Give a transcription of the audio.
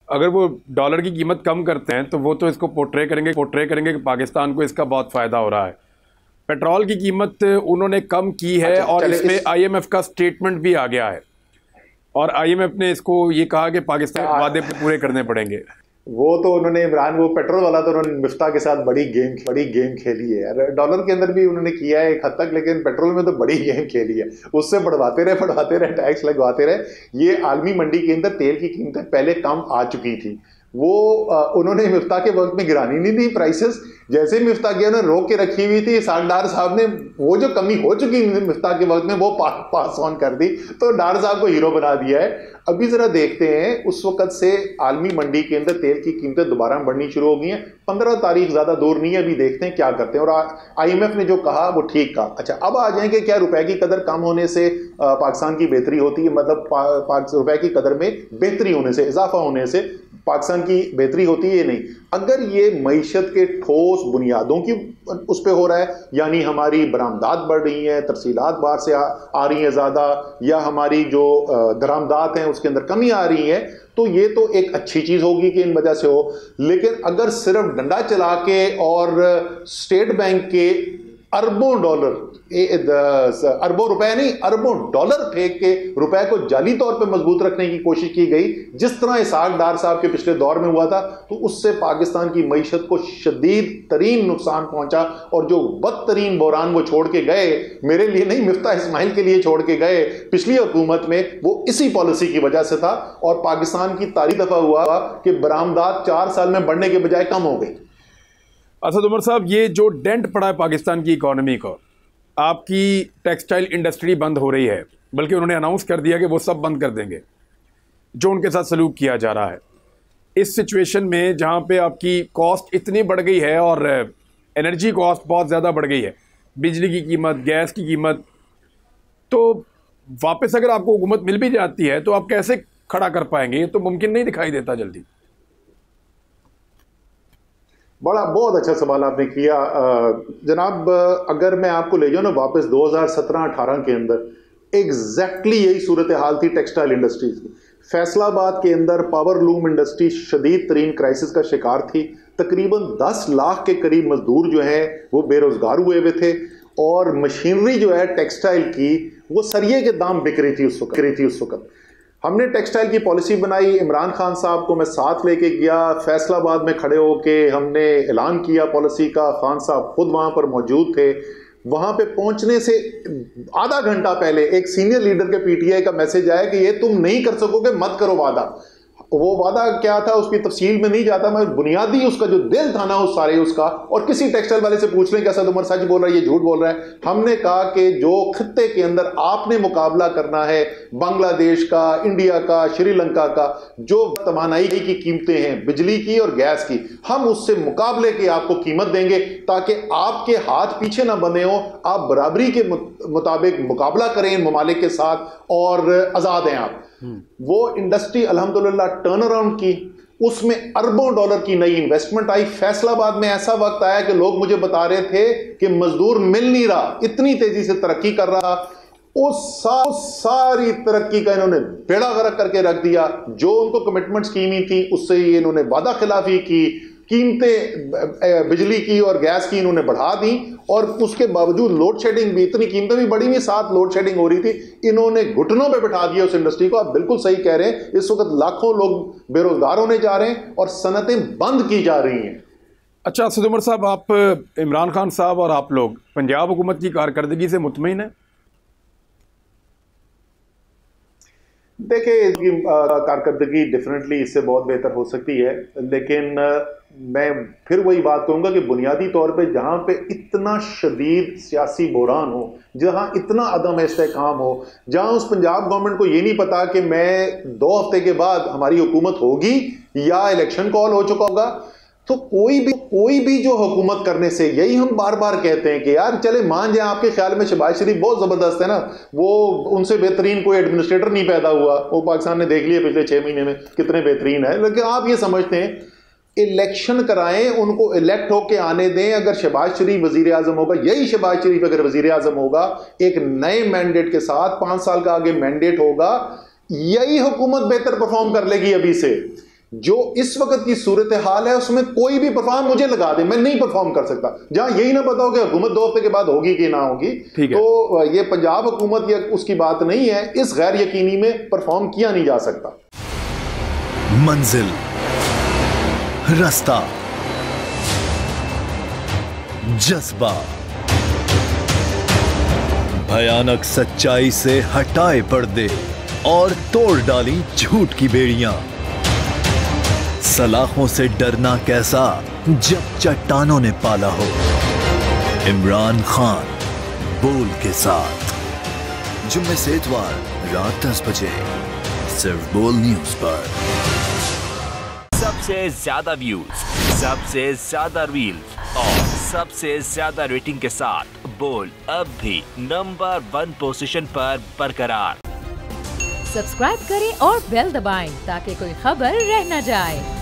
अगर वो डॉलर की कीमत कम करते हैं तो वो तो इसको पोर्ट्रे करेंगे कि पाकिस्तान को इसका बहुत फ़ायदा हो रहा है। पेट्रोल की कीमत उन्होंने कम की है अच्छा और चले इसमें इस आईएमएफ का स्टेटमेंट भी आ गया है और आईएमएफ ने इसको ये कहा कि पाकिस्तान को वादे पूरे करने पड़ेंगे। वो तो उन्होंने इमरान, वो पेट्रोल वाला तो उन्होंने मिफ्ता के साथ बड़ी गेम खेली है यार। डॉलर के अंदर भी उन्होंने किया है एक हद तक, लेकिन पेट्रोल में तो बड़ी गेम खेली है। उससे बढ़वाते रहे टैक्स लगवाते रहे। ये आलमी मंडी के अंदर तेल की कीमतें पहले कम आ चुकी थी, वो उन्होंने मिफ्ता के वक्त में गिरानी नहीं थी प्राइसेस। जैसे मिफ्ता गया उन्होंने रोक के रखी हुई थी, डार साहब ने वो जो कमी हो चुकी मिफ्ता के वक्त में वो पास ऑन कर दी, तो डार साहब को हीरो बना दिया है। अभी जरा देखते हैं, उस वक्त से आलमी मंडी के अंदर तेल की कीमतें दोबारा बढ़नी शुरू हो गई हैं। 15 तारीख ज्यादा दूर नहीं है, अभी देखते हैं क्या करते हैं। और आईएमएफ ने जो कहा वो ठीक कहा। अच्छा, अब आ जाएंगे क्या रुपए की कदर कम होने से पाकिस्तान की बेहतरी होती है, मतलब रुपए की कदर में बेहतरी होने से, इजाफा होने से पाकिस्तान की बेहतरी होती है? नहीं। अगर ये मईशत के ठोस बुनियादों की उस पर हो रहा है, यानी हमारी बरामदात बढ़ रही हैं, तरसीलात बाहर से आ रही हैं ज्यादा, या हमारी जो दरामदात हैं उसके अंदर कमी आ रही है, तो ये तो एक अच्छी चीज होगी कि इन वजह से हो। लेकिन अगर सिर्फ डंडा चला के और स्टेट बैंक के अरबों डॉलर, अरबों रुपए नहीं, अरबों डॉलर फेंक के रुपए को जाली तौर पे मजबूत रखने की कोशिश की गई, जिस तरह इसहाक डार साहब के पिछले दौर में हुआ था, तो उससे पाकिस्तान की मईशत को शदीद तरीन नुकसान पहुंचा। और जो बदतरीन बहरान वो छोड़ के गए, मेरे लिए नहीं, मिफ्ता इस्माइल के लिए छोड़ के गए पिछली हुकूमत में, वो इसी पॉलिसी की वजह से था। और पाकिस्तान की तारीख दफा हुआ कि बरामदात 4 साल में बढ़ने के बजाय कम हो गई। असद उमर साहब, ये जो डेंट पड़ा है पाकिस्तान की इकोनॉमी को, आपकी टेक्सटाइल इंडस्ट्री बंद हो रही है, बल्कि उन्होंने अनाउंस कर दिया कि वो सब बंद कर देंगे जो उनके साथ सलूक किया जा रहा है। इस सिचुएशन में जहां पे आपकी कॉस्ट इतनी बढ़ गई है और एनर्जी कॉस्ट बहुत ज़्यादा बढ़ गई है, बिजली की कीमत, गैस की कीमत, तो वापस अगर आपको हुकूमत मिल भी जाती है तो आप कैसे खड़ा कर पाएंगे? ये तो मुमकिन नहीं दिखाई देता जल्दी। बहुत अच्छा सवाल आपने किया जनाब। अगर मैं आपको ले जाऊं ना वापस 2017-18 के अंदर, एग्जैक्टली यही सूरत हाल थी टेक्सटाइल इंडस्ट्रीज की। फैसलाबाद के अंदर पावर लूम इंडस्ट्री शदीद तरीन क्राइसिस का शिकार थी। तकरीबन 10 लाख के करीब मजदूर जो हैं वो बेरोजगार हुए हुए थे, और मशीनरी जो है टेक्सटाइल की वो सरिये के दाम बिक रही थी उस वक्त। हमने टेक्सटाइल की पॉलिसी बनाई, इमरान खान साहब को मैं साथ लेके गया, फैसलाबाद में खड़े होके हमने ऐलान किया पॉलिसी का। खान साहब खुद वहां पर मौजूद थे। वहां पे पहुंचने से आधा घंटा पहले एक सीनियर लीडर के पीटीआई का मैसेज आया कि ये तुम नहीं कर सकोगे, मत करो वादा। वो वादा क्या था उसकी तफसील में नहीं जाता, मैं बुनियादी उसका जो दिल था ना उस सारे उसका, और किसी टेक्सटाइल वाले से पूछ लें कि असद उमर सच बोल रहा है ये झूठ बोल रहा है। हमने कहा कि जो खत्ते के अंदर आपने मुकाबला करना है बांग्लादेश का, इंडिया का, श्रीलंका का, जो तवानाई की कीमतें हैं बिजली की और गैस की, हम उससे मुकाबले के आपको कीमत देंगे ताकि आपके हाथ पीछे ना बंधे हो, आप बराबरी के मुताबिक मुकाबला करें इन ममालिक के साथ और आजाद हैं आप। वो इंडस्ट्री अल्हम्दुलिल्लाह टर्न अराउंड की, उसमें अरबों डॉलर की नई इन्वेस्टमेंट आई। फैसलाबाद में ऐसा वक्त आया कि लोग मुझे बता रहे थे कि मजदूर मिल नहीं रहा, इतनी तेजी से तरक्की कर रहा। उस सारी तरक्की का इन्होंने बेड़ा गर्क करके रख दिया। जो उनको कमिटमेंट्स की हुई थी उससे ये इन्होंने वादा खिलाफी की, कीमतें बिजली की और गैस की इन्होंने बढ़ा दी, और उसके बावजूद लोड शेडिंग भी, इतनी कीमतें भी बढ़ी हुई, साथ लोड शेडिंग हो रही थी, इन्होंने घुटनों पे बिठा दिया उस इंडस्ट्री को। आप बिल्कुल सही कह रहे हैं, इस वक्त लाखों लोग बेरोजगार होने जा रहे हैं और सनतें बंद की जा रही हैं। अच्छा असद उमर साहब, आप इमरान खान साहब और आप लोग पंजाब हुकूमत की कारकर्दगी से मुतमईन हैं? देखिए, इसकी कारकर्दगी डेफिनेटली इससे बहुत बेहतर हो सकती है, लेकिन मैं फिर वही बात कहूंगा कि बुनियादी तौर पे जहां पे इतना शदीद सियासी बहरान हो, जहां इतना अदम इस्तेहकाम हो, जहां उस पंजाब गवर्नमेंट को ये नहीं पता कि मैं 2 हफ्ते के बाद हमारी हुकूमत होगी या इलेक्शन कॉल हो चुका होगा, तो कोई भी जो हुकूमत करने से, यही हम बार बार कहते हैं कि यार चले मान जाए आपके ख्याल में शहबाज शरीफ बहुत जबरदस्त है ना, वो उनसे बेहतरीन कोई एडमिनिस्ट्रेटर नहीं पैदा हुआ, वो पाकिस्तान ने देख लिया पिछले 6 महीने में कितने बेहतरीन है। लेकिन आप ये समझते हैं इलेक्शन कराएं, उनको इलेक्ट होके आने दें। अगर शहबाज शरीफ वजीर आजम होगा, यही शहबाज शरीफ अगर वजीर आजम होगा एक नए मैंडेट के साथ, 5 साल का आगे मैंडेट होगा, यही हुकूमत बेहतर परफॉर्म कर लेगी अभी से। जो इस वक्त की सूरत हाल है उसमें कोई भी परफॉर्म मुझे लगा दे, मैं नहीं परफॉर्म कर सकता। जहां यही ना पता हो कि हुकूमत 2 हफ्ते के बाद होगी कि ना होगी, तो ये पंजाब हुकूमत या उसकी बात नहीं है, इस गैर यकीनी में परफॉर्म किया नहीं जा सकता। मंजिल, रास्ता, जज्बा, भयानक सच्चाई से हटाए पर्दे और तोड़ डाली झूठ की बेड़ियां। सलाखों से डरना कैसा जब चट्टानों ने पाला हो। इमरान खान बोल के साथ जुम्मे से इतवार रात 10 बजे सिर्फ बोल न्यूज पर। सबसे ज्यादा व्यूज, सबसे ज्यादा रील्स और सबसे ज्यादा रेटिंग के साथ बोल अब भी नंबर 1 पोजीशन पर बरकरार। सब्सक्राइब करें और बेल दबाएं ताकि कोई खबर रह न जाए।